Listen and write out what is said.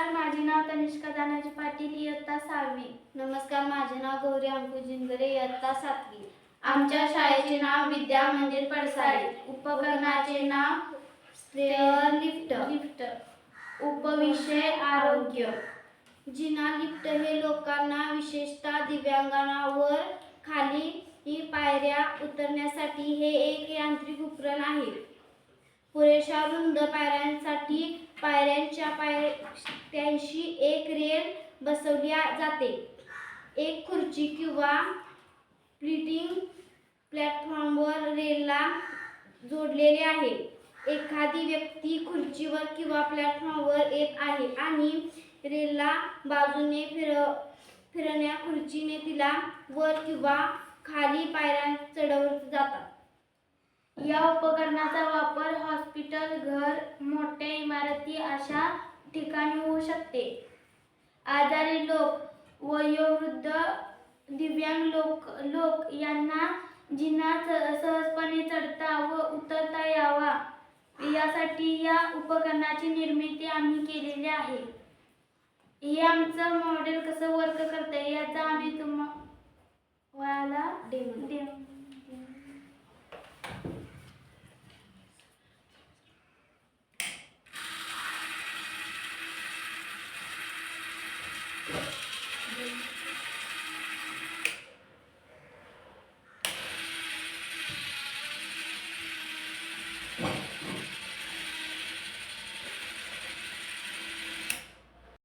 नमस्कार, माझे नाव तनिष्का दानाजी पाटील, इयत्ता 6वी. नमस्कार, माझे नाव गौरी अंकुश जिंगरे, इयत्ता 7वी. आमच्या शाळेचे नाव विद्या मंदिर पडसाळे. उपकरणाचे नाव स्टेअर लिफ्ट. उपविषय आरोग्य. जिना लिफ्ट हे लोकांना, विशेषतः दिव्यांगांना वर खाली पायऱ्या उतरण्यासाठी हे एक यांत्रिक उपकरण आहे. पुरेशा रुंद पायऱ्यांसाठी पायऱ्यांच्या पायथ्याशी एक रेल बसवली जाते. एक खुर्ची किंवा फ्लिटिंग प्लॅटफॉर्मवर रेलला जोडलेले आहे. एखादी व्यक्ती खुर्चीवर किंवा प्लॅटफॉर्मवर येत आहे आणि रेलला बाजूने फिरणाऱ्या खुर्चीने तिला वर किंवा खाली पायऱ्या चढवत जातात. या उपकरणाचा वापर हॉस्पिटल, घर, मोठ्या इमारती अशा ठिकाणी होऊ शकते. आजारी लोक, वयोवृद्ध, दिव्यांग लोक यांना जिना सहजपणे चढता व उतरता यावा यासाठी या उपकरणाची निर्मिती आम्ही केलेली आहे. हे आमचं मॉडेल कसं वर्क करतंय याचा आम्ही तुम्हाला डेमो